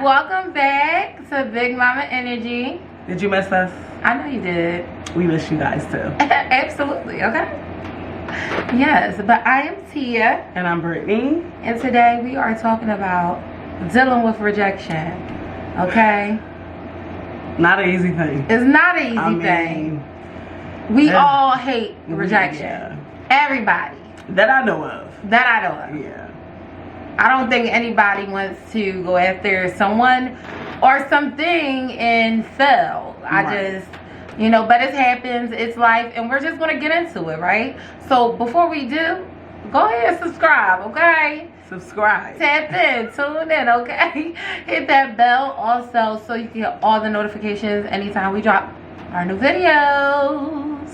welcome back to Big Mama Energy. Did you miss us? I know you did. We miss you guys too. Absolutely, okay? Yes, but I am Tia. And I'm Brittany. And today we are talking about dealing with rejection, okay? Not an easy thing. It's not an easy thing. We all hate rejection. Yeah. Everybody. That I know of. That I know of. Yeah. I don't think anybody wants to go after someone or something and fail. I just, but it happens. It's life, and we're just going to get into it, right? So before we do, go ahead and subscribe, okay? Subscribe. Tap in, tune in, okay? Hit that bell also so you can get all the notifications anytime we drop our new videos.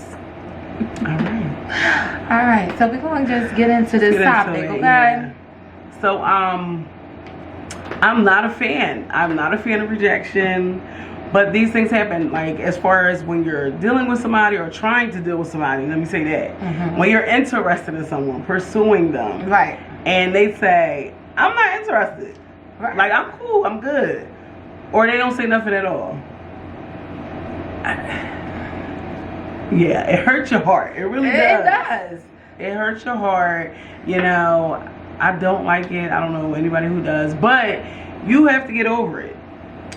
All right, so we're going to just get into this topic, okay? Yeah. So, I'm not a fan. I'm not a fan of rejection. But these things happen, like, as far as when you're dealing with somebody or trying to deal with somebody. Let me say that. When you're interested in someone, pursuing them. Right. And they say, I'm not interested. Right. Like, I'm cool, I'm good. Or they don't say nothing at all. Yeah, it hurts your heart. It really does. It does. It hurts your heart. I don't like it. I don't know anybody who does. But you have to get over it.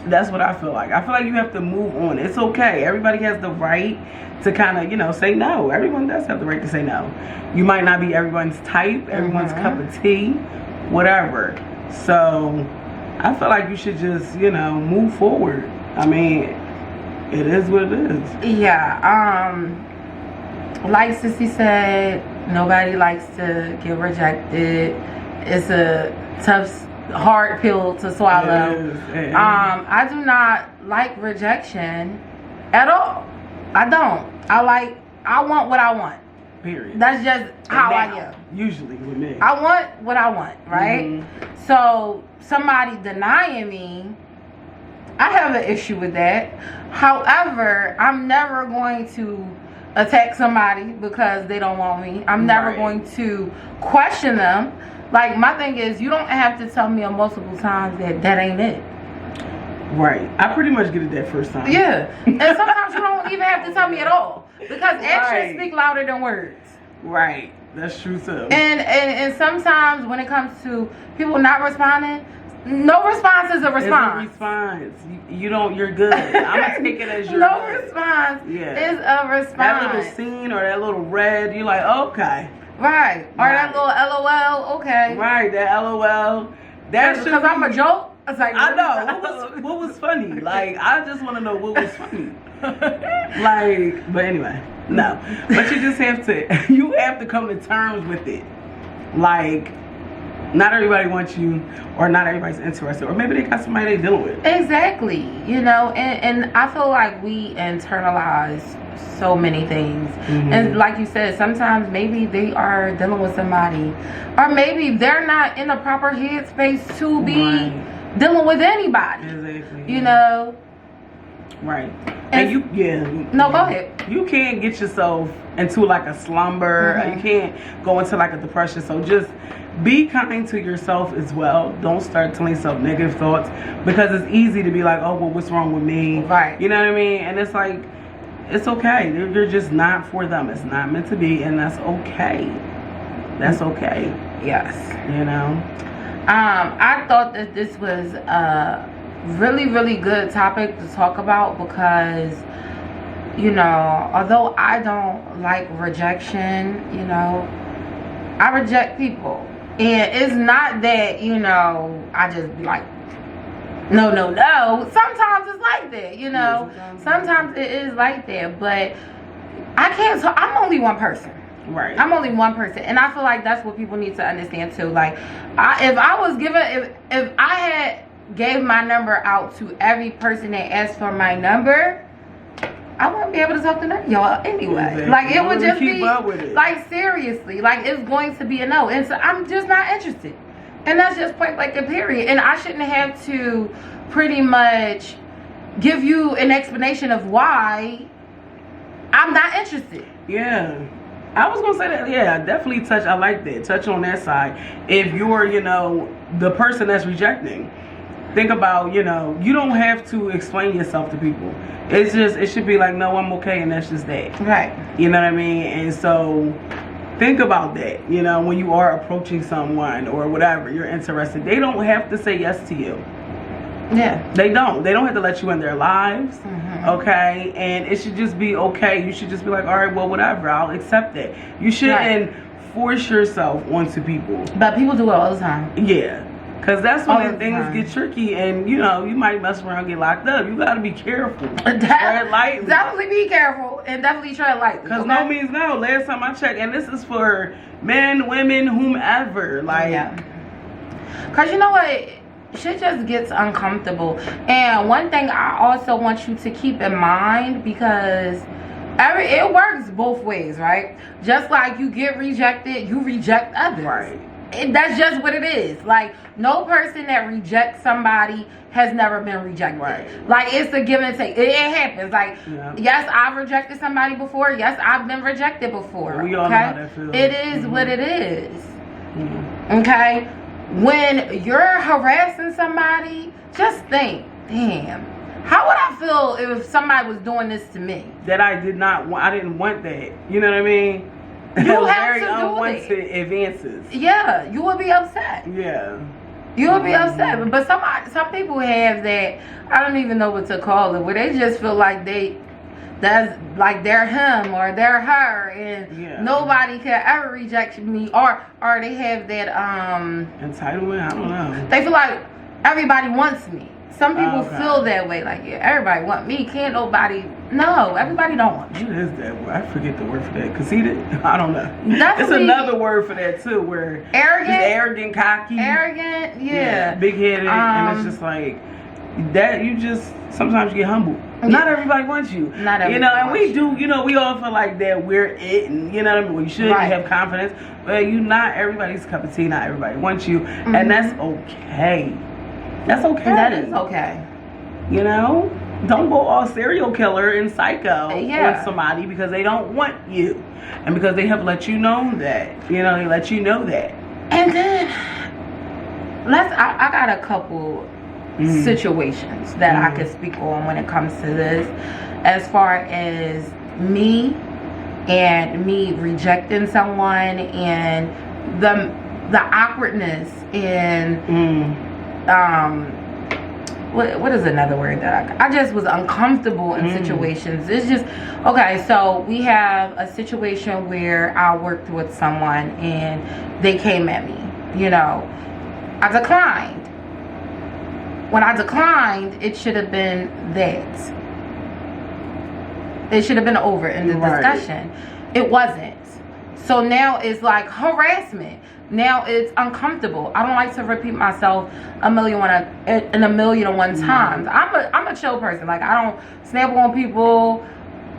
That's what I feel like. I feel like you have to move on. It's okay. Everybody has the right to kind of, say no. Everyone does have the right to say no. You might not be everyone's type, everyone's cup of tea, whatever. So I feel like you should just, move forward. I mean, it is what it is. Yeah. Like Sissy said, nobody likes to get rejected. It's a tough, hard pill to swallow. It is. I do not like rejection at all. I don't. I want what I want. Period. That's just how I am. Usually with me. I want what I want, right? So somebody denying me, I have an issue with that. However, I'm never going to attack somebody because they don't want me. I'm never going to question them. Like, my thing is, you don't have to tell me multiple times that ain't it. Right. I pretty much get it that first time. Yeah. And sometimes you don't even have to tell me at all. Because actions speak louder than words. Right. That's true too. And sometimes when it comes to people not responding, no response is a response. It's a response. You're good. I'm going to take it as you're no good. response is a response. That little scene or that little red, you're like, okay. Right. Or that little LOL, okay. Right, that LOL. That's because I'm a joke. It's like, I know. What was funny? Like, I just want to know what was funny. Like, but anyway, no. But you just have to come to terms with it. Like, not everybody wants you, or not everybody's interested, or maybe they got somebody they're dealing with. Exactly. And I feel like we internalize so many things. And like you said, sometimes maybe they are dealing with somebody, or maybe they're not in the proper headspace to be dealing with anybody. Exactly. Right. And no, go ahead. You can't get yourself into like a slumber. You can't go into like a depression. So just be kind to yourself as well. Don't start telling yourself negative thoughts, because it's easy to be like, oh, well, what's wrong with me? Right. You know what I mean? And it's like, it's okay. You're just not for them. It's not meant to be, and that's okay. That's okay. Yes. I thought that this was a really, really good topic to talk about because, although I don't like rejection, I reject people. And it's not that, I just be like, no. Sometimes it's like that, Sometimes it is like that. But I can't talk. I'm only one person. Right. I'm only one person. And I feel like that's what people need to understand too. Like, if I had gave my number out to every person that asked for my number, I wouldn't be able to talk to none of y'all anyway. Exactly. Like, it would just keep be up with it. like, seriously, like, it's going to be a no. And so I'm just not interested. And that's just point blank and period. And I shouldn't have to pretty much give you an explanation of why I'm not interested. Yeah. I was gonna say that, yeah, definitely touch. I like that. Touch on that side. If you're, the person that's rejecting, think about, you know, you don't have to explain yourself to people. It's just, it should be like, no, I'm okay, and that's just that. Right. You know what I mean? And so think about that, you know, when you are approaching someone or whatever, you're interested. They don't have to say yes to you. Yeah. They don't have to let you in their lives. Mm-hmm. Okay? And it should just be okay. You should just be like, all right, well, whatever, I'll accept it. You shouldn't force yourself onto people. But people do it all the time. Yeah. Because that's when things get tricky, and you know, you might mess around and get locked up. You got to be careful. Tread lightly. Definitely be careful, and definitely tread lightly. Because no means no. Last time I checked, and this is for men, women, whomever. Like, because you know what? Shit just gets uncomfortable. And one thing I also want you to keep in mind, because it works both ways, right? Just like you get rejected, you reject others. Right. That's just what it is. Like, no person that rejects somebody has never been rejected. Right. Like, it's a give and take. It happens. Like, yes, I've rejected somebody before. Yes, I've been rejected before. We all know how that feels. It is what it is. Okay? When you're harassing somebody, just think, damn, how would I feel if somebody was doing this to me? That I didn't want that. You know what I mean? You have very to do unwanted it. advances. Yeah, you would be upset. Yeah. You would be upset. But some people have that, I don't even know what to call it, where they just feel like that's like they're him or they're her, and nobody can ever reject me, or they have that entitlement. I don't know. They feel like everybody wants me. Some people feel that way, like, yeah, everybody want me. Can't nobody? No, everybody don't want you. What is that word? I forget the word for that. Conceited? I don't know. It's another word for that too, where arrogant, cocky, big headed, and it's just like that. You just sometimes you get humble. Not everybody wants you. Not everybody. You know, and we do. You know, we all feel like that we're it, and you know what I mean. We should have confidence, but not everybody's cup of tea. Not everybody wants you, and that's okay. That's okay. That is okay. You know, don't go all serial killer and psycho with somebody because they don't want you, and because they have let you know that. You know, they let you know that. And then I got a couple situations that I could speak on when it comes to this, as far as me rejecting someone, and the awkwardness and what is another word that I just was uncomfortable in situations. It's just okay. So we have a situation where I worked with someone and they came at me. You know, I declined. When I declined, it should have been that. It should have been over in the discussion. It wasn't. So now it's like harassment. Now it's uncomfortable. I don't like to repeat myself a million and one times. I'm a chill person. Like, I don't snap on people.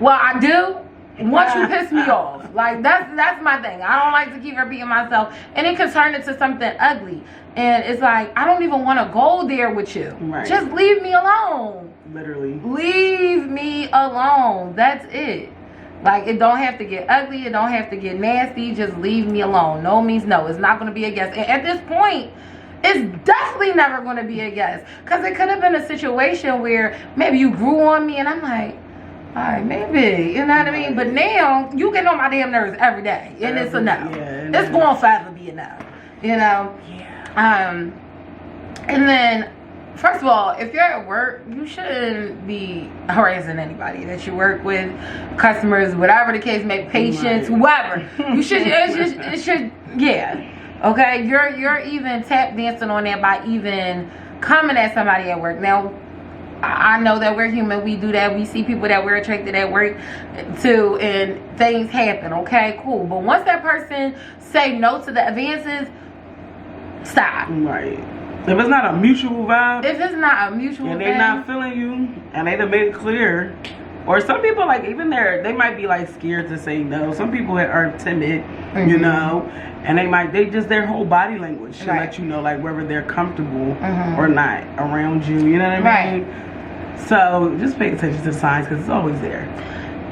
Well, I do once you piss me off. Like, that's my thing. I don't like to keep repeating myself, and it can turn into something ugly. And it's like, I don't even want to go there with you. Right. Just leave me alone. Literally. Leave me alone. That's it. Like, it don't have to get ugly. It don't have to get nasty. Just leave me alone. No means no. It's not going to be a yes. And at this point, it's definitely never going to be a yes. Because it could have been a situation where maybe you grew on me and I'm like, all right, maybe. You know what I mean? But now, you get on my damn nerves every day. And it's a no. Yeah, it's going to forever be a no. You know? Yeah. And then, first of all, if you're at work, you shouldn't be harassing anybody that you work with, customers, whatever the case may be, patients, whoever. You should, it should, okay? You're even tap dancing on that by even coming at somebody at work. Now, I know that we're human. We do that. We see people that we're attracted at work to, and things happen, okay? Cool. But once that person say no to the advances, stop. Right. If it's not a mutual vibe, and they're not feeling you, and they done made it clear, or some people, like, even they might be like scared to say no. Some people are timid, you know, and their whole body language should let you know, like, whether they're comfortable or not around you. You know what I mean? So just pay attention to the signs, because it's always there.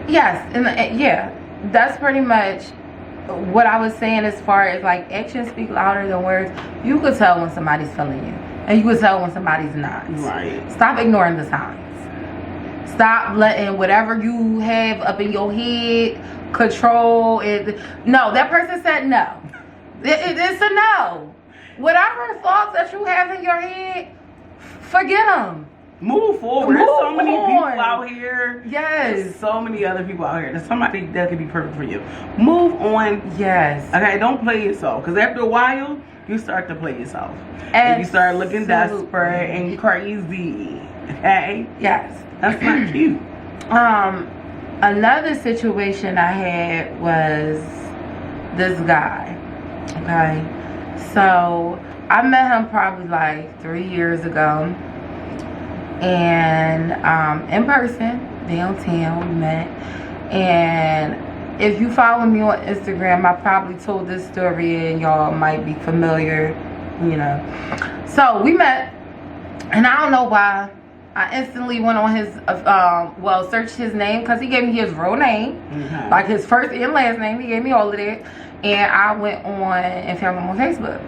Yes, and that's pretty much what I was saying, as far as like actions speak louder than words. You could tell when somebody's feeling you. and you can tell when somebody's not. Right. Stop ignoring the signs. Stop letting whatever you have up in your head control it. No, that person said no. It's a no. Whatever thoughts that you have in your head, forget them. Move forward. There's so many people out here. Yes. There's so many other people out here. There's somebody that could be perfect for you. Move on. Yes. Okay, don't play yourself. Because after a while, you start to play yourself. And you start looking desperate and crazy. Okay? Yes. That's not cute. Another situation I had was this guy. Okay. So I met him probably like 3 years ago. And in person, downtown, we met. And if you follow me on Instagram, I probably told this story and y'all might be familiar, you know. So we met, and I don't know why. I instantly went on his, searched his name, because he gave me his real name, like his first and last name. He gave me all of that. And I went on and found him on Facebook.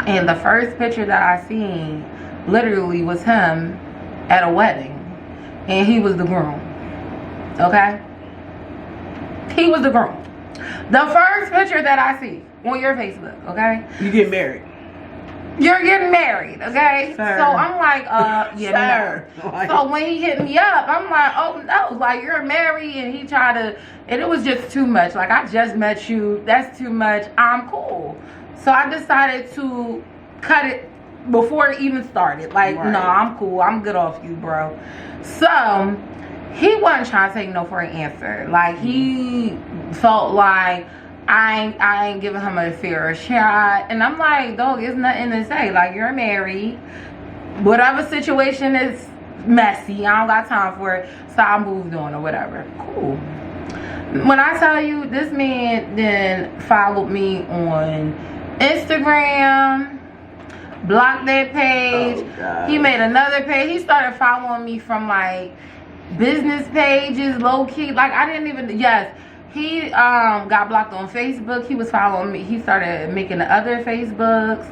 And the first picture that I seen literally was him at a wedding. And he was the groom. Okay? He was the groom. The first picture that I see on your Facebook, okay? You get married. You're getting married, okay? Sir. So I'm like, yeah, no. So when he hit me up, I'm like, oh no, like you're married, and he tried to, and it was just too much. Like, I just met you, that's too much. I'm cool. So I decided to cut it before it even started. Like, no, I'm cool. I'm good off you, bro. So he wasn't trying to take no for an answer. Like, he felt like I ain't giving him a fair shot. And I'm like, dog, it's nothing to say. Like, you're married. Whatever situation is messy, I don't got time for it. So I moved on or whatever. Cool. When I tell you, this man then followed me on Instagram, blocked that page. Oh, he made another page. He started following me from like business pages, low key. Like, I didn't even, yes. He got blocked on Facebook. He was following me. He started making the other Facebooks.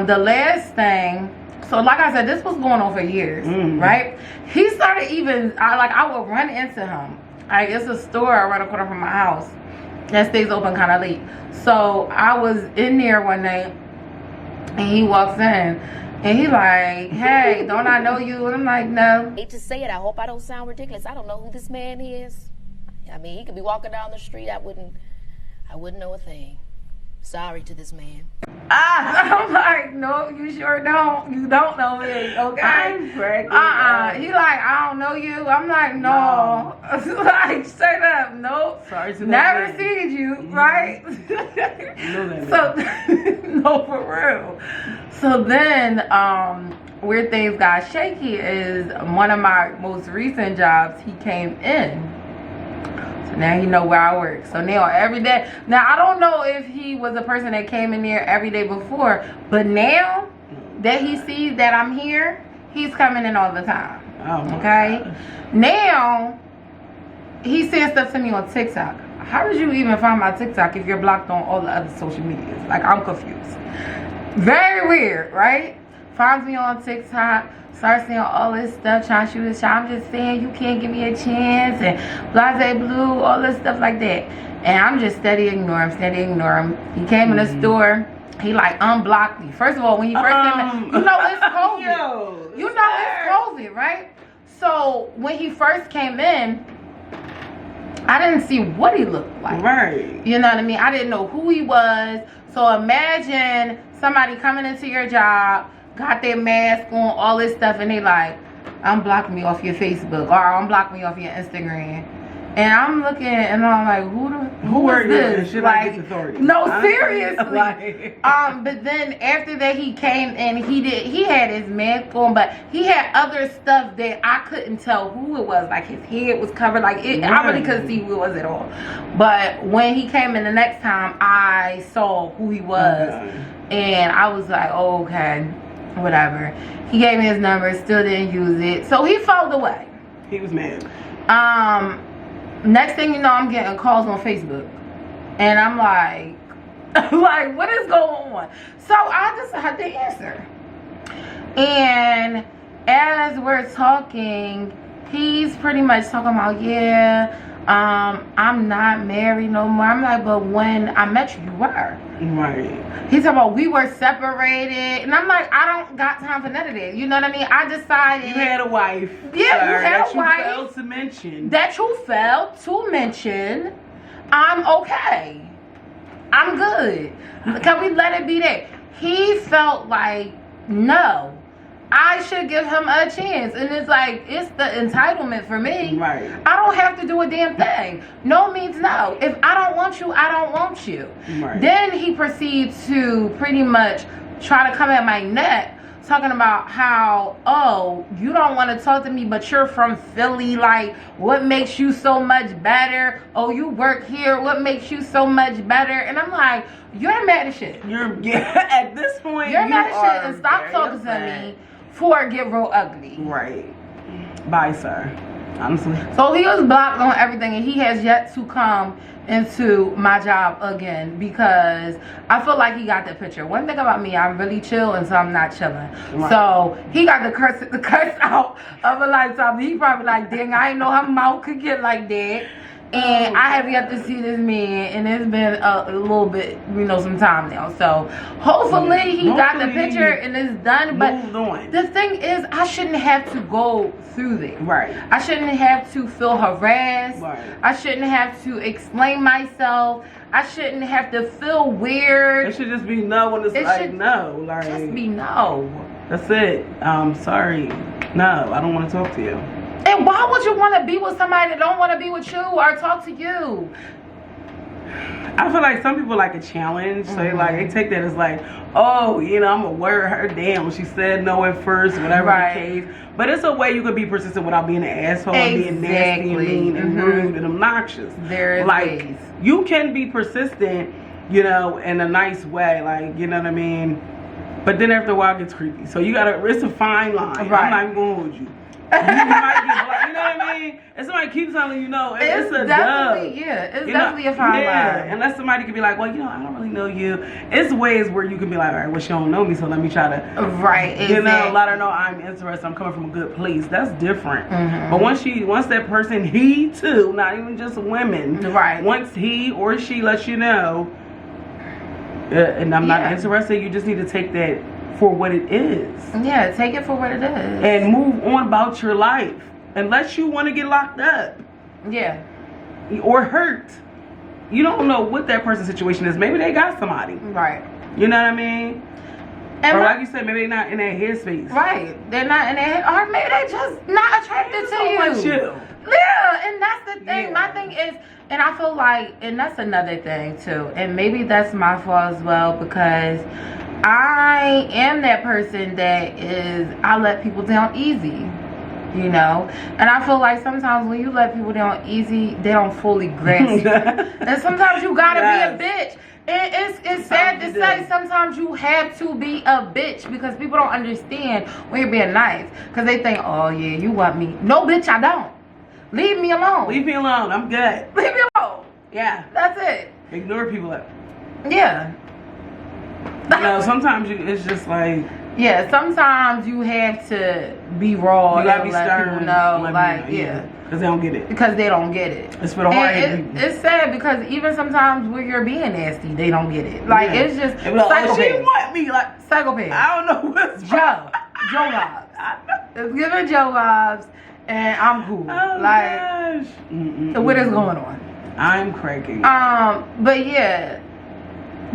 The last thing, so like I said, this was going on for years, right? He started even, I would run into him. Like, it's a store around the corner from my house that stays open kind of late. So I was in there one night, and he walks in, and he like, hey, don't I know you? And I'm like, no. I hate to say it, I hope I don't sound ridiculous. I don't know who this man is. I mean, he could be walking down the street. I wouldn't know a thing. Sorry to this man. I'm like, no, you sure don't. You don't know me, okay? I'm cracking He like, I don't know you. I'm like, no. Like, straight up, nope. Sorry to never that seen you, right? So, no, for real. So then, where things got shaky is one of my most recent jobs, he came in. Now he know where I work. So now every day. Now I don't know if he was a person that came in there every day before, but now that he sees that I'm here, he's coming in all the time. Oh, okay. gosh. Now he sends stuff to me on TikTok. How did you even find my TikTok if you're blocked on all the other social medias? Like, I'm confused. Very weird, right? Finds me on TikTok. Start saying all this stuff, trying to shoot a shot. I'm just saying you can't give me a chance, and blase blue, all this stuff like that. And I'm just steady ignoring him. He came in the store. He like unblocked me. First of all, when he first came in, you know it's COVID. You know it's COVID, right? So when he first came in, I didn't see what he looked like. Right. You know what I mean? I didn't know who he was. So imagine somebody coming into your job, got their mask on, all this stuff, and they like, unblock me off your Facebook, or unblock me off your Instagram. And I'm looking, and I'm like, who is this? She like, authority. No, seriously. Like, but then after that, he came and he had his mask on, but he had other stuff that I couldn't tell who it was. Like, his head was covered. Like, I really couldn't see who it was at all. But when he came in the next time, I saw who he was, and I was like, oh, okay. Whatever. He gave me his number, still didn't use it. So he folded away. He was mad. Next thing you know, I'm getting calls on Facebook. And I'm like, like, what is going on? So I decided to answer. And as we're talking, he's pretty much talking about, yeah, I'm not married no more. I'm like, but when I met you, you were. Right. He's talking about we were separated. And I'm like, I don't got time for none of that. You know what I mean? I decided. You had a wife. Yeah, sir, you had that a wife. You failed to mention. That you failed to mention. I'm okay. I'm good. Can we let it be that? He felt like, no, I should give him a chance. And it's like, it's the entitlement for me. Right. I don't have to do a damn thing. No means no. If I don't want you, I don't want you. Right. Then he proceeds to pretty much try to come at my neck, talking about how, oh, you don't want to talk to me, but you're from Philly. Like, what makes you so much better? Oh, you work here. What makes you so much better? And I'm like, you're mad as shit. At this point, You're mad as shit, and stop talking to me before it get real ugly. Right. Bye, sir. Honestly. So he was blocked on everything, and he has yet to come into my job again because I feel like he got the picture. One thing about me, I'm really chill until I'm not chilling. Right. So he got the curse out of a lifetime. He probably like, dang, I didn't know her mouth could get like that. And I have yet to see this man, and it's been a little bit, some time now. So hopefully he got the picture and it's done. But the thing is, I shouldn't have to go through that. Right. I shouldn't have to feel harassed. Right. I shouldn't have to explain myself. I shouldn't have to feel weird. It should just be no when it's like no. Like, just be no. That's it. Sorry. No, I don't want to talk to you. And why would you want to be with somebody that don't want to be with you or talk to you? I feel like some people like a challenge. So they take that as like, oh, I'm going to wear her down. She said no at first, whatever the case. But it's a way you could be persistent without being an asshole and being nasty and mean and rude and obnoxious. There is ways. You can be persistent, in a nice way. Like, you know what I mean? But then after a while it gets creepy. So it's a fine line. Right. I'm not even going to hold you. You might get blocked, you know what I mean? And somebody keeps telling you no, it's a definitely, dub. Yeah, it's definitely a fine line. Unless somebody could be like, well, I don't really know you. It's ways where you can be like, all right, well, she don't know me, so let me try to, let her know I'm interested. I'm coming from a good place. That's different. Mm-hmm. But once that person, he too, not even just women, right? Once he or she lets you know, and I'm not interested, you just need to take that for what it is. Yeah, take it for what it is. And move on about your life. Unless you want to get locked up. Yeah. Or hurt. You don't know what that person's situation is. Maybe they got somebody. Right. You know what I mean? And or like you said, maybe they're not in that headspace. Right. They're not in that, or maybe they're just not attracted to you. Like you. Yeah, and that's the thing. Yeah. My thing is, and I feel like, and that's another thing too, and maybe that's my fault as well, because I am that person that I let people down easy, and I feel like sometimes when you let people down easy, they don't fully grasp you. And sometimes you gotta be a bitch. And it's sad to say, sometimes you have to be a bitch because people don't understand when you're being nice, because they think, oh yeah, you want me. No, bitch, I don't. Leave me alone. Leave me alone. I'm good. Leave me alone. Yeah. That's it. Ignore people. Yeah. Sometimes it's just like. Yeah, sometimes you have to be raw. You gotta be stern. People know, because they don't get it. Because they don't get it. It's for the hard people. It's sad because even sometimes when you're being nasty, they don't get it. Like it's just psychopaths. She want me like psychopaths. I don't know what's Joe vibes. It's giving Joe vibes, and I'm cool. Oh like, gosh. What is going on? I'm cranky. But yeah.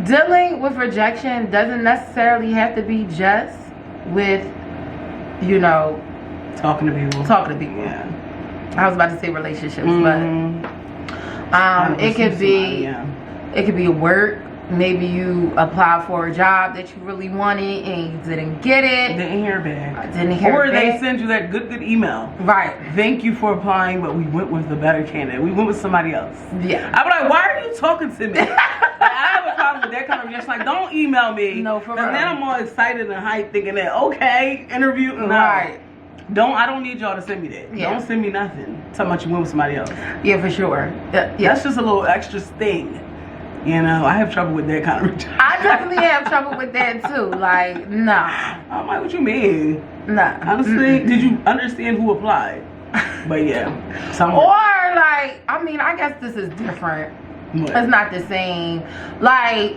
Dealing with rejection doesn't necessarily have to be just with, talking to people. Yeah. I was about to say relationships, but it could be it could be work. Maybe you applied for a job that you really wanted and you didn't get it. Didn't hear back. Or they send you that good email. Right. Thank you for applying, but we went with the better candidate. We went with somebody else. Yeah. I'm like, why are you talking to me? I have a problem with that kind of rejection. Like, don't email me. No, for real. And then I'm more excited and hyped thinking that, okay, interview. No. Right. I don't need y'all to send me that. Yeah. Don't send me nothing. Talking about you went with somebody else. Yeah, for sure. That's just a little extra sting. You know, I have trouble with that kind of rejection. I definitely have trouble with that too. Like, nah. I'm like, what you mean? Nah. Honestly, did you understand who applied? But yeah. Or like, I mean, I guess this is different. What? It's not the same. Like,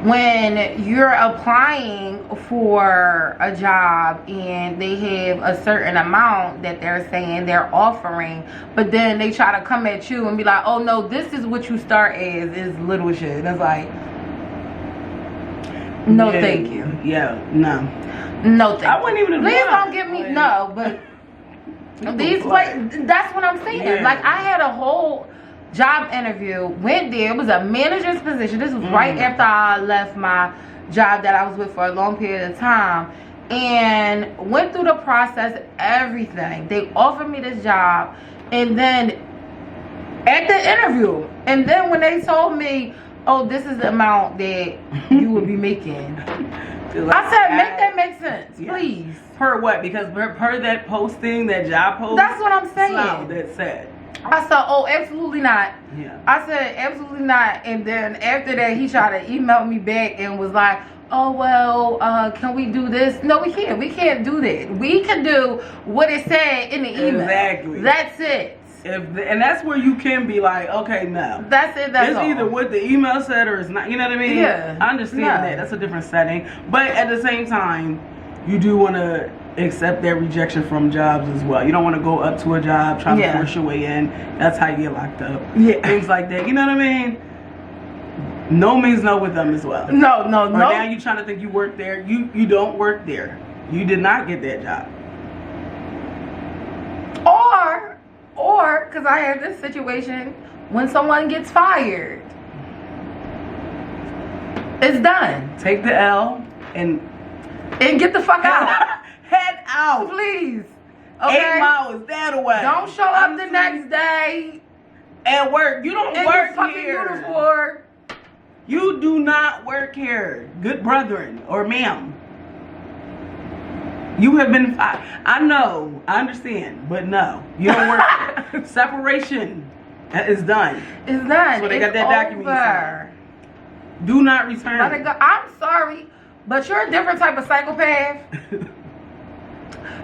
when you're applying for a job and they have a certain amount that they're saying they're offering, but then they try to come at you and be like, oh no, this is what you start as, is little shit. And it's like, no, Yeah, thank you. Yeah, no. No, thank you. I wouldn't even Please apply. don't give me, no, but these places, that's what I'm saying. Yeah. Like, I had a whole job interview, went there, it was a manager's position. This was right after I left my job that I was with for a long period of time, and went through the process, everything. They offered me this job, and then at the interview, and then when they told me, oh, this is the amount that you would be making, I said, make that make sense, please. Per what? Because per that posting, that job post, That's what I'm saying. wow, that's sad. I said, oh, absolutely not. Yeah. I said, absolutely not. And then after that, he tried to email me back and was like, oh, well, can we do this? No, we can't. We can't do that. We can do what it said in the email. Exactly. That's it. And that's where you can be like, okay, no. That's it. That's it's all. either what the email said or it's not. You know what I mean? Yeah. I understand No. that. That's a different setting. But at the same time, you do want to accept that rejection from jobs as well. You don't want to go up to a job trying to force your way in. That's how you get locked up. Yeah. Things like that. You know what I mean? No means no with them as well. No. Or now you trying to think you work there. You don't work there. You did not get that job. Or, because I had this situation, when someone gets fired, it's done. Take the L and get the fuck out. Head out. Please. Okay? 8 miles that away. Don't show up the next day at work. You don't in work your fucking here. uniform. You do not work here, good brethren or ma'am. You have been fired. I know, I understand, but no, you don't work here. Separation is done. It's done. So they got that document over. signed. Do not return. Let it go. I'm sorry, but you're a different type of psychopath.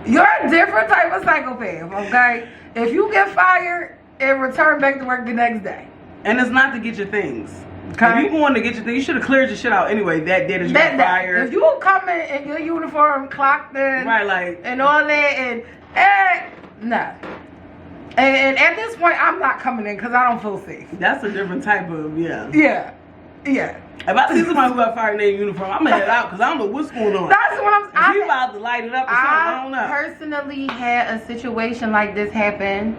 You're a different type of psychopath, okay? If you get fired and return back to work the next day. And it's not to get your things. Okay. If you going to get your things, you should have cleared your shit out anyway that day that you got fired. If you come in your uniform, clocked in, right, like, and all that, and nah. And at this point, I'm not coming in because I don't feel safe. That's a different type of, Yeah. If I see somebody who got fired in their uniform, I'm going to head out because I don't know what's going on. That's what I'm If you about to light it up or something, I don't know. I personally had a situation like this happen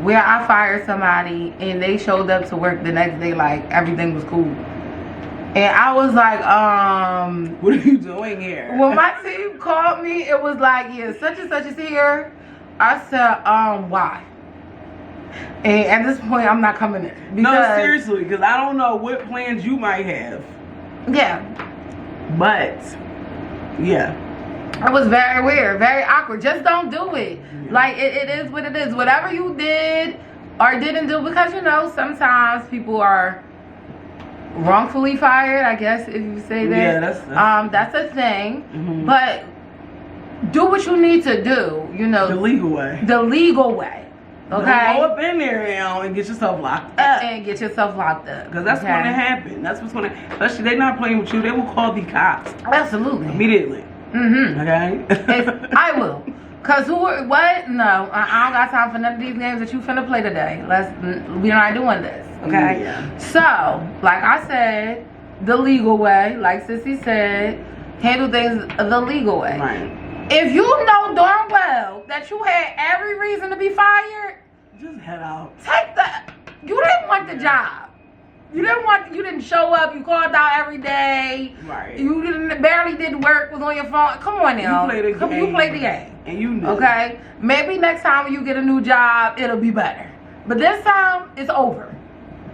where I fired somebody and they showed up to work the next day like everything was cool. And I was like, what are you doing here? when my team called me, it was like, yeah, such and such is here. I said, why? And at this point, I'm not coming in. Because, no, seriously, because I don't know what plans you might have. Yeah. But, yeah. It was very weird, very awkward. Just don't do it. Yeah. Like, it is what it is. Whatever you did or didn't do, because, you know, sometimes people are wrongfully fired, I guess, if you say that. Yeah, that's a thing. Mm-hmm. But do what you need to do, you know. The legal way. The legal way. Okay? Don't go up in there now and get yourself locked up. And get yourself locked up. Because that's going to happen. That's what's going to happen. Especially, they're not playing with you. They will call the cops. Absolutely. Immediately. Mm-hmm. Okay? I will. Because what? No. I don't got time for none of these games that you finna play today. We're not doing this. Okay? Yeah. So, like I said, the legal way, like Sissy said, handle things the legal way. Right. If you know darn well that you had every reason to be fired, just head out. Take that. You didn't want the job. You didn't show up. You called out every day. Right. You barely did work. Was on your phone. Come on now. You played the game. You played the game. And you knew. Okay. Maybe next time when you get a new job, it'll be better. But this time, it's over.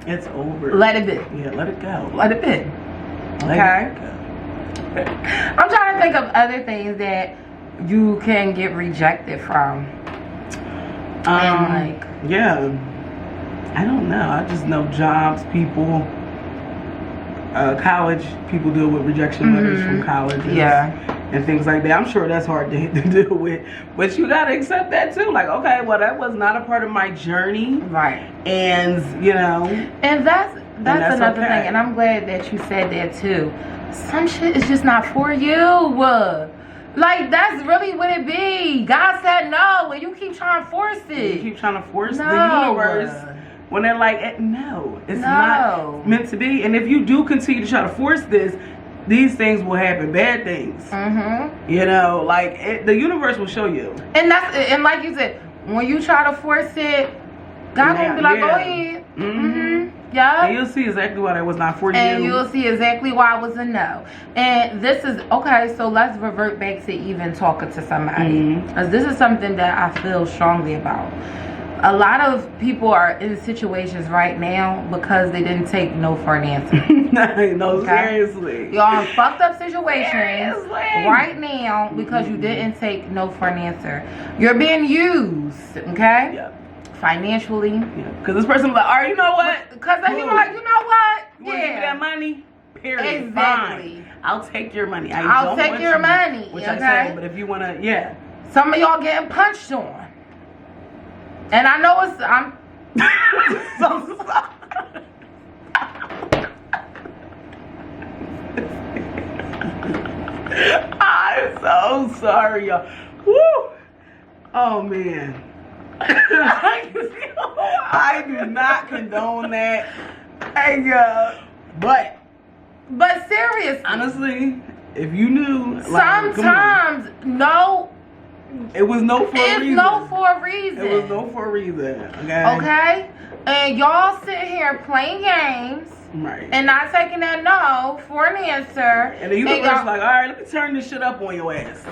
It's over. Let it be. Yeah, let it go. Let it be. Okay. I'm trying to think of other things that you can get rejected from. Yeah. I don't know. I just know jobs, people. college people deal with rejection letters from colleges. And things like that. I'm sure that's hard to deal with. But you gotta accept that too. Like, okay, well, that was not a part of my journey. Right. And, you know. And that's another okay. thing. And I'm glad that you said that too. Some shit is just not for you. Like, that's really what it be. God said no, and you keep trying to force it. You keep trying to force the universe. When they're like, no, it's not meant to be. And if you do continue to try to force this, these things will happen, bad things. You know, like the universe will show you. And like you said, when you try to force it, God will be like, go ahead. Yeah. And you'll see exactly why that was not for you. And you'll see exactly why it was a no. And this is okay. So let's revert back to even talking to somebody, because this is something that I feel strongly about. A lot of people are in situations right now because they didn't take no for an answer. No, seriously. Y'all in fucked up situations right now because you didn't take no for an answer. You're being used, okay? Yep. Financially. Because this person was like, all right, you know what? Because he was like, you know what? You want to give me that money? Period. Exactly. Fine. I'll take your money. I'll take your money. Which I said, but if you want to, Some of y'all getting punched on. And I know I'm so sorry. I'm so sorry, y'all. Woo! Oh, man. I do not condone that. Hey, but seriously, honestly, if you knew, like, sometimes no. It was no for a reason. It's no for a reason. It was no for a reason. Okay? And y'all sitting here playing games. Right. And not taking that no for an answer. And the universe like, all right, let me turn this shit up on your ass.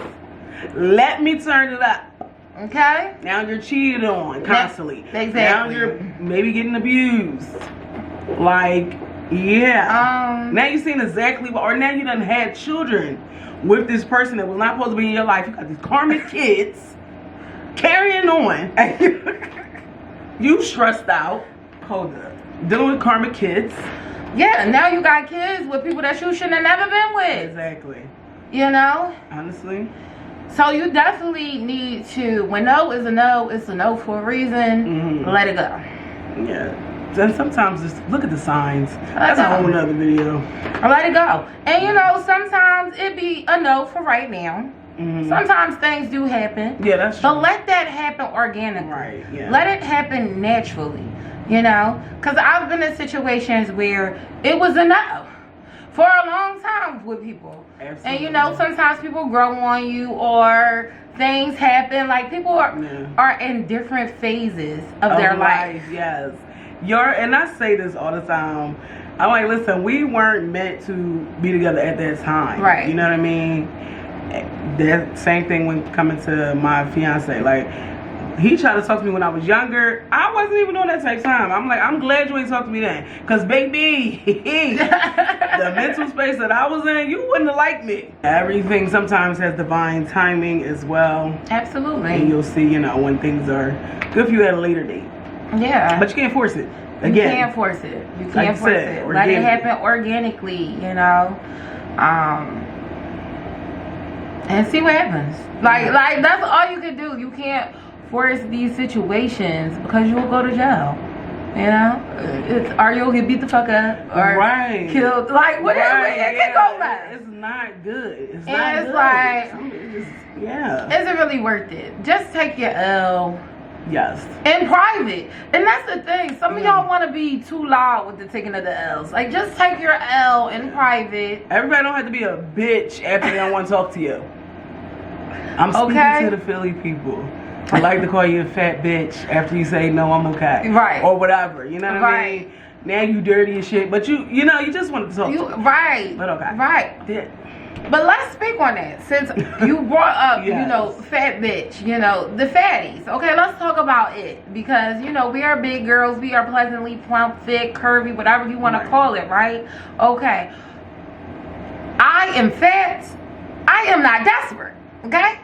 Let me turn it up. Okay? Now you're cheated on constantly. Exactly. Now you're maybe getting abused. Like, now you've seen exactly what, or now you done had children with this person that was not supposed to be in your life. You got these karmic kids carrying on. You stressed out. Hold up. Dealing with karmic kids. Yeah, now you got kids with people that you shouldn't have never been with. Exactly. You know? Honestly. So you definitely need to, when no is a no, it's a no for a reason. Let it go. Yeah. And sometimes just look at the signs. That's a whole nother video. Let it go. And you know, sometimes it be a no for right now. Sometimes things do happen. Yeah, that's true. But let that happen organically. Right, yeah. Let it happen naturally. You know? Because I've been in situations where it was a no for a long time with people. Absolutely. And you know, sometimes people grow on you or things happen. Like people are in different phases of their life. Yes. And I say this all the time. I'm like, listen, we weren't meant to be together at that time. Right. You know what I mean? That same thing when coming to my fiance. Like, he tried to talk to me when I was younger. I wasn't even on that type of time. I'm like, I'm glad you ain't talked to me then. Because, baby, the mental space that I was in, you wouldn't have liked me. Everything sometimes has divine timing as well. Absolutely. And you'll see, you know, when things are good for you at a later date. Yeah. But you can't force it. Again. You can't force it. You can't force it. Let it happen organically, you know. And see what happens. Like that's all you can do. You can't force these situations because you will go to jail. You know? Or you'll get beat the fuck up or killed. Like whatever. It can go left. It's not good. It's and not it's good. Like is it really worth it? Just take your L. Yes. In private. And that's the thing. Some of y'all want to be too loud with the taking of the L's. Like, just take your L in private. Everybody don't have to be a bitch after they don't want to talk to you. I'm speaking to the Philly people. I like to call you a fat bitch after you say, no, I'm okay. Right. Or whatever. You know what I mean? Now you dirty as shit. But you know, you just want to talk to me. Right. But okay. Right. Yeah. But let's speak on that. Since you brought up, you know, fat bitch, you know, the fatties. Okay, let's talk about it. Because, you know, we are big girls. We are pleasantly plump, fit, curvy, whatever you want to call it, right? Okay. I am fat. I am not desperate. Okay?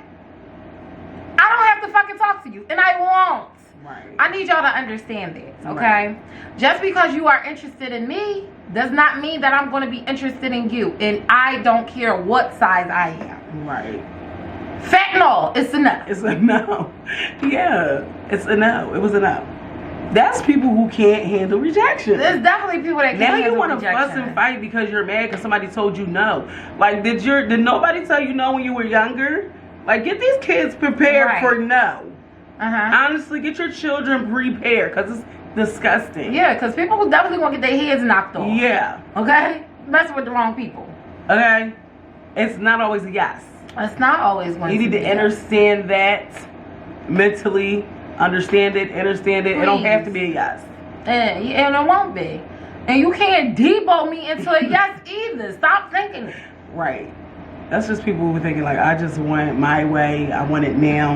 I don't have to fucking talk to you. And I won't. Right. I need y'all to understand that, okay? Right. Just because you are interested in me does not mean that I'm going to be interested in you. And I don't care what size I am. Right. Fentanyl, it's a no. It's a no. Yeah, it's a no. It was a no. That's people who can't handle rejection. There's definitely people that can't handle rejection. Now you want to fuss and fight because you're mad because somebody told you no. Like, did nobody tell you no when you were younger? Like, get these kids prepared for no. Honestly, get your children prepared because it's disgusting. Yeah, because people definitely want to get their heads knocked off. Yeah. Okay? Messing with the wrong people. Okay? It's not always a yes. It's not always going to be. You need to understand that mentally. Understand it. Please. It don't have to be a yes. And it won't be. And you can't debo me into a yes either. Stop thinking it. Right. That's just people who are thinking like, I just want it my way. I want it now.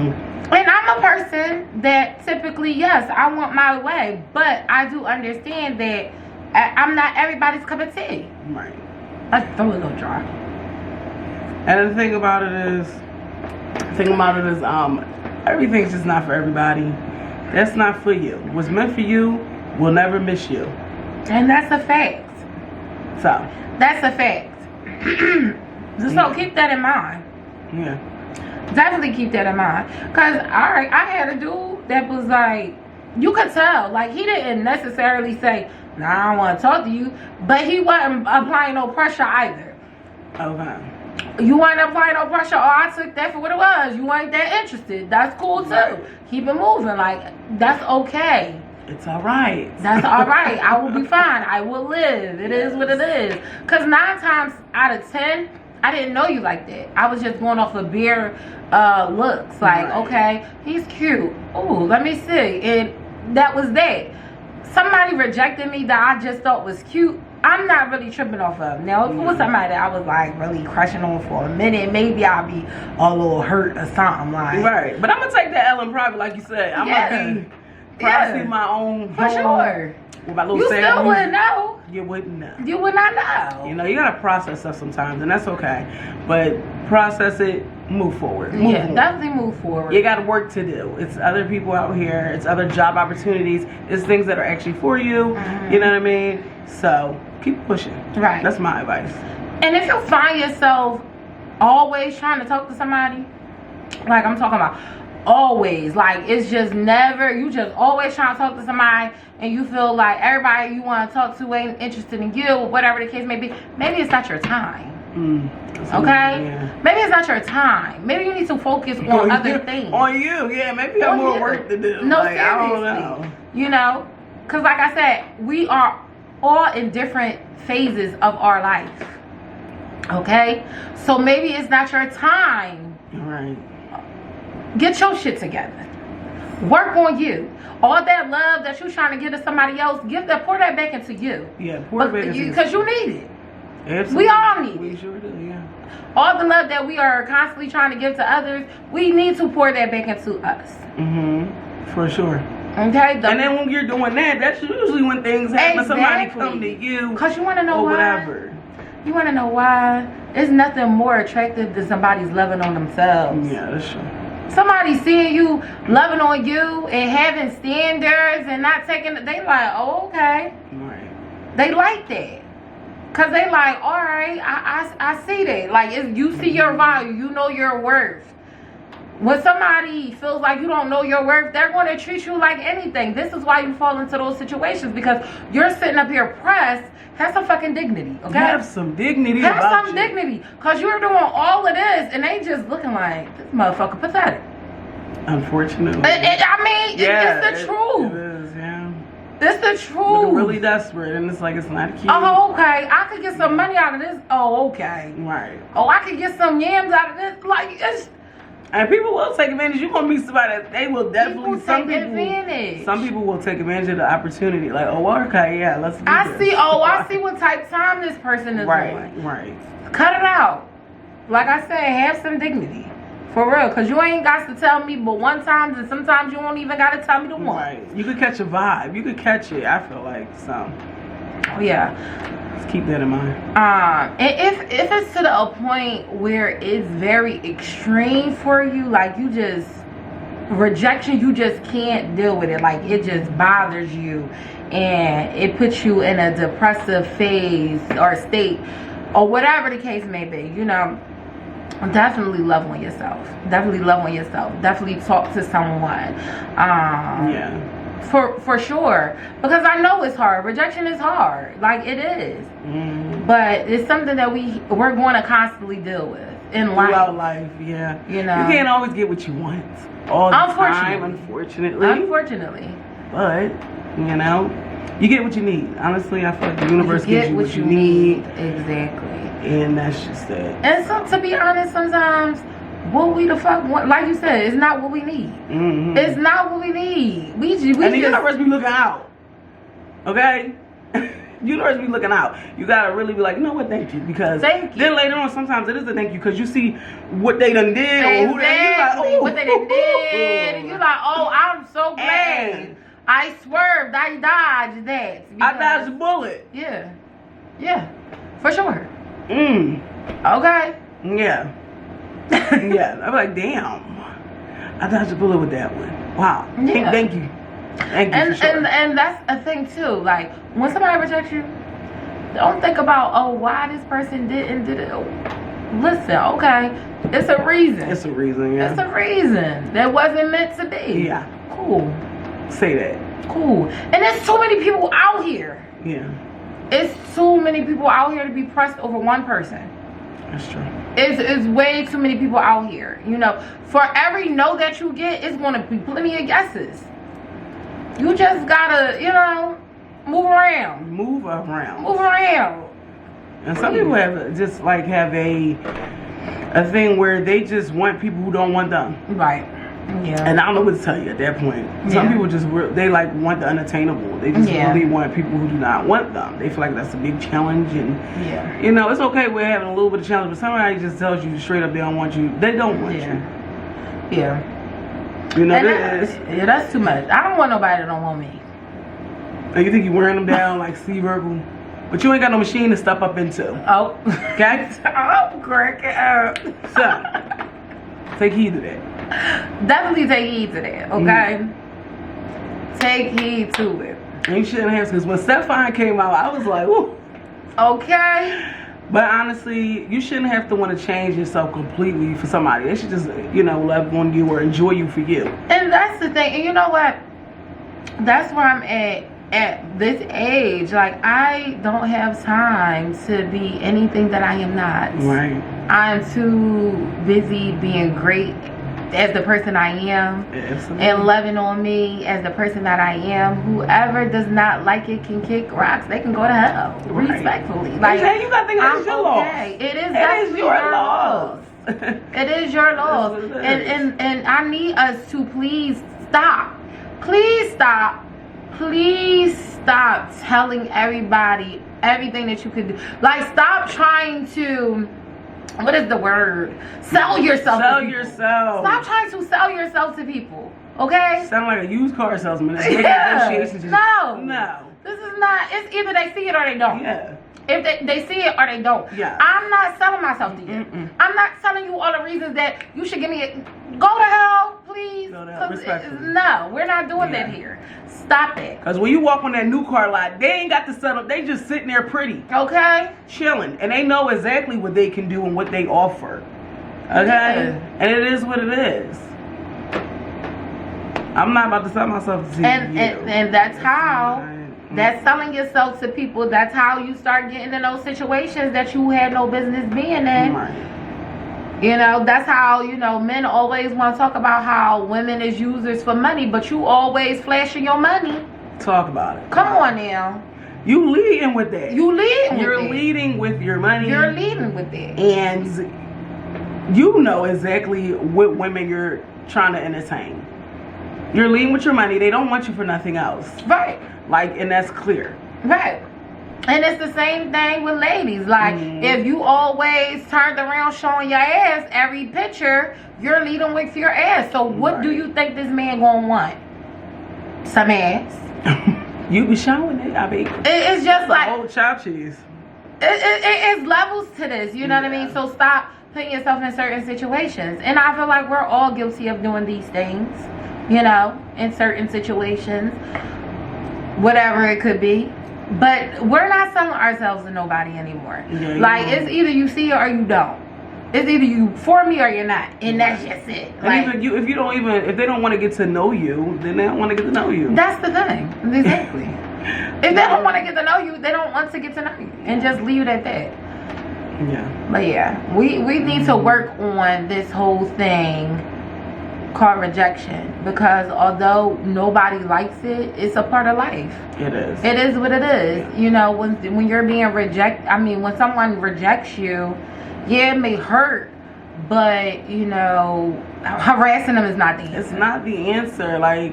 And I'm a person that typically, yes, I want my way. But I do understand that I'm not everybody's cup of tea. Right. I throw it a little dry. And the thing about it is, everything's just not for everybody. That's not for you. What's meant for you will never miss you. And that's a fact. So. That's a fact. So keep that in mind. Yeah. Definitely keep that in mind. Because, alright, I had a dude that was like, you could tell. Like, he didn't necessarily say, nah, I don't want to talk to you. But he wasn't applying no pressure either. Okay. You weren't applying no pressure. Oh, I took that for what it was. You ain't that interested. That's cool too. Right. Keep it moving. Like, that's okay. It's alright. That's alright. I will be fine. I will live. It is what it is. Because 9 times out of 10, I didn't know you like that. I was just going off of bare looks. Like, right. Okay, he's cute. Ooh, let me see. And that was that. Somebody rejected me that I just thought was cute. I'm not really tripping off of. Now, if it was somebody that I was like really crushing on for a minute, maybe I'll be a little hurt or something like. Right, but I'm gonna take that L in private, like you said. I'm gonna be privacy my own. For sure. With my little you still wouldn't know. You wouldn't know. You would not know. You know, you gotta process stuff sometimes, and that's okay. But process it, move forward. Definitely move forward. You got work to do. It's other people out here. It's other job opportunities. It's things that are actually for you. You know what I mean? So keep pushing. Right. That's my advice. And if you find yourself always trying to talk to somebody, like I'm talking about always, like it's just never, you just always trying to talk to somebody and you feel like everybody you want to talk to ain't interested in you or whatever the case may be, maybe it's not your time. Okay? Yeah. Maybe it's not your time. Maybe you need to focus on other things. On you, yeah. Maybe you have more work to do. No, like, seriously. I don't know. You know? Because like I said, we are all in different phases of our life. Okay? So maybe it's not your time. Right. Get your shit together. Work on you. All that love that you're trying to give to somebody else, pour that back into you. Yeah, pour it back into you. Because you need it. Absolutely. We all need it. We sure do, yeah. All the love that we are constantly trying to give to others, we need to pour that back into us. For sure. Okay? And then when you're doing that, that's usually when things happen. Exactly. Somebody come to you. Because you want to know or why? Whatever. You want to know why? There's nothing more attractive than somebody's loving on themselves. Yeah, that's true. Somebody seeing you loving on you and having standards and not taking it, they like, oh, okay. Right. They like that. Because they like, all right, I see that. Like, if you see your value, you know your worth. When somebody feels like you don't know your worth, they're going to treat you like anything. This is why you fall into those situations, because you're sitting up here pressed. Have some fucking dignity, okay? Have some dignity. Have some dignity. Because you're doing all of this and they just looking like, this motherfucker pathetic. Unfortunately. I mean, it's the truth. It is, yeah. It's the truth. Looking really desperate, and it's like, it's not cute. Oh, okay. I could get some money out of this. Oh, okay. Right. Oh, I could get some yams out of this. Like, it's... And people will take advantage. You're gonna meet somebody that they will definitely. Some people will take advantage of the opportunity. Like, oh, okay, yeah, let's do this. I see what type of time this person is doing. Right. Cut it out. Like I said, have some dignity. For real, because you ain't got to tell me but one time, and sometimes you won't even got to tell me the one. Right. You could catch a vibe. You could catch it, I feel like, so. Yeah. Let's keep that in mind. And if it's to a point where it's very extreme for you, like you just, rejection, you just can't deal with it. Like, it just bothers you, and it puts you in a depressive phase or state, or whatever the case may be. You know, definitely love on yourself. Definitely love on yourself. Definitely talk to someone. Yeah. For sure, because I know it's hard. Rejection is hard, like it is. But it's something that we're going to constantly deal with in life. Throughout life, yeah. You know, you can't always get what you want all the time, unfortunately. But you know, you get what you need. Honestly, I feel like the universe gives you what you need. Exactly. And that's just it. And so, to be honest, sometimes what we the fuck want, like you said, it's not what we need. It's not what we need. We and the universe be looking out. Okay? Universe be looking out. You gotta really be like, you know what, thank you. Because then later on, sometimes it is a thank you because you see what they done did. Exactly. Or who they, you like, oh. What they done did. And you're like, oh, I'm so glad. I swerved. I dodged that. I dodged a bullet. Yeah. Yeah. For sure. Okay. Yeah. Yeah. I'm like, damn. I dodged a bullet with that one. Wow. Yeah. Thank you. Thank you. And that's a thing too. Like, when somebody rejects you, don't think about, oh, why this person did it. Listen, okay, it's a reason. It's a reason, yeah. It's a reason that wasn't meant to be. Yeah. Cool. Say that. Cool. And there's too many people out here. Yeah. It's too many people out here to be pressed over one person. That's true. It's way too many people out here. You know, for every no that you get, it's going to be plenty of yeses. You just gotta, you know, move around. Move around. Move around. And some people have a thing where they just want people who don't want them. Right. Yeah. And I don't know what to tell you at that point. Some people just they like want the unattainable. They just really want people who do not want them. They feel like that's a big challenge, and you know, it's okay with having a little bit of challenge, but somebody just tells you straight up they don't want you. They don't want you. Yeah. You know, that's too much. I don't want nobody that don't want me. And you think you wearing them down like C-Virgil, but you ain't got no machine to step up into. Oh. Okay? I'm cracking up. So, take heed to that. Definitely take heed to that, okay? Take heed to it. And you shouldn't have, because when Stefan came out, I was like, woo. Okay. But honestly, you shouldn't have to want to change yourself completely for somebody. They should just, you know, love on you or enjoy you for you. And that's the thing. And you know what? That's where I'm at this age. Like, I don't have time to be anything that I am not. Right. I'm too busy being great as the person I am. Absolutely. And loving on me as the person that I am. Whoever does not like it can kick rocks. They can go to hell. Right. Respectfully. Like, you gotta think that's your loss. It is your loss. It is your loss. And I need us to please stop. Please stop. Please stop telling everybody everything that you could do. Like, stop trying to, what is the word? Sell yourself. Sell yourself. Stop trying to sell yourself to people. Okay? Sound like a used car salesman. No. This is not. It's either they see it or they don't. Yeah. If they see it or they don't. Yeah. I'm not selling myself to you. I'm not telling you all the reasons that you should give me a go to hell, please. Go to hell, respectfully. No, we're not doing that here. Stop it. Because when you walk on that new car lot, they ain't got to settle. They just sitting there pretty. Okay. Chilling. And they know exactly what they can do and what they offer. Okay? Yeah. And it is what it is. I'm not about to sell myself to you. And that's how. That's selling yourself to people. That's how you start getting in those situations that you had no business being in. Right. You know, that's how, you know, men always want to talk about how women is users for money, but you always flashing your money. Talk about it. Come on now. You leading with that. You're leading with your money. You're leading with it. And you know exactly what women you're trying to entertain. You're leading with your money. They don't want you for nothing else. Right. Like, and that's clear. Right. And it's the same thing with ladies. Like, if you always turned around showing your ass every picture, you're leading with your ass. So what do you think this man gonna want? Some ass. You be showing it. I mean, it's just like old chopped cheese. It's levels to this. You know what I mean? So stop putting yourself in certain situations. And I feel like we're all guilty of doing these things. you know, in certain situations, whatever it could be. But we're not selling ourselves to nobody anymore. Yeah, like, it's either you see it or you don't. It's either you for me or you're not, and that's just it. And like, even if they don't want to get to know you, then they don't want to get to know you. That's the thing, exactly. If they don't want to get to know you, they don't want to get to know you, and just leave it at that. Yeah. But yeah, we need to work on this whole thing called rejection, because although nobody likes it, it's a part of life. It is. It is what it is. You know, when you're being rejected, I mean, when someone rejects you, yeah, it may hurt, but you know, harassing them is not the answer. It's not the answer. Like,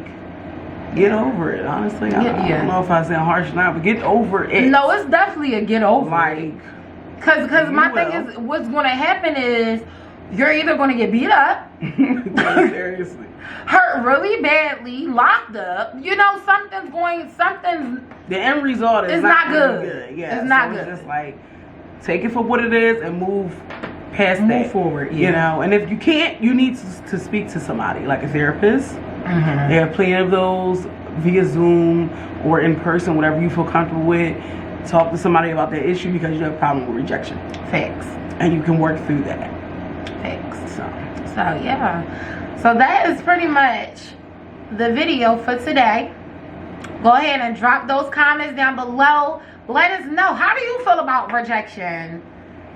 get over it. Honestly, I don't know if I sound harsh now, but get over it. No, it's definitely a get over like, it. Cause my thing is, what's going to happen is you're either going to get beat up, seriously, hurt really badly, locked up. You know, something's. The end result is not really good. Yeah, it's not so good. It's just like, take it for what it is and move past that. Move forward. Yeah. You know, and if you can't, you need to speak to somebody, like a therapist. They have plenty of those via Zoom or in person, whatever you feel comfortable with. Talk to somebody about that issue because you have a problem with rejection. Facts. And you can work through that. Facts. So yeah. So that is pretty much the video for today. Go ahead and drop those comments down below. Let us know, how do you feel about rejection?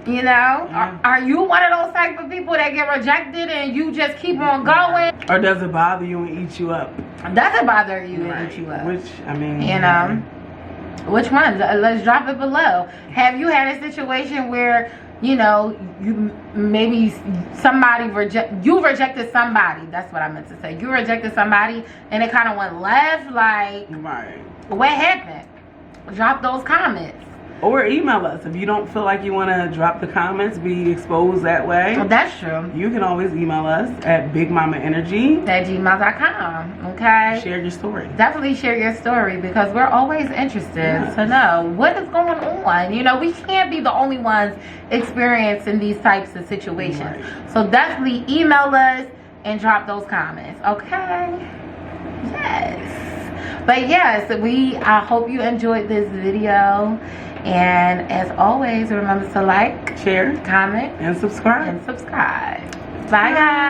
You know, are you one of those type of people that get rejected and you just keep on going? Or does it bother you and eat you up? Does it bother you and eat you up? Which, I mean, you know, which ones? Let's drop it below. Have you had a situation where, you know, you maybe somebody rejected somebody? That's what I meant to say. You rejected somebody and it kind of went left. Like, what happened? Drop those comments. Or email us if you don't feel like you want to drop the comments, be exposed that way. Well, that's true. You can always email us at bigmamaenergy@gmail.com. Okay. Share your story. Definitely share your story, because we're always interested to know what is going on. You know, we can't be the only ones experiencing these types of situations. So definitely email us and drop those comments. Okay. Yes. But yes, I hope you enjoyed this video. And as always, remember to like, share, comment, and subscribe. Bye, guys.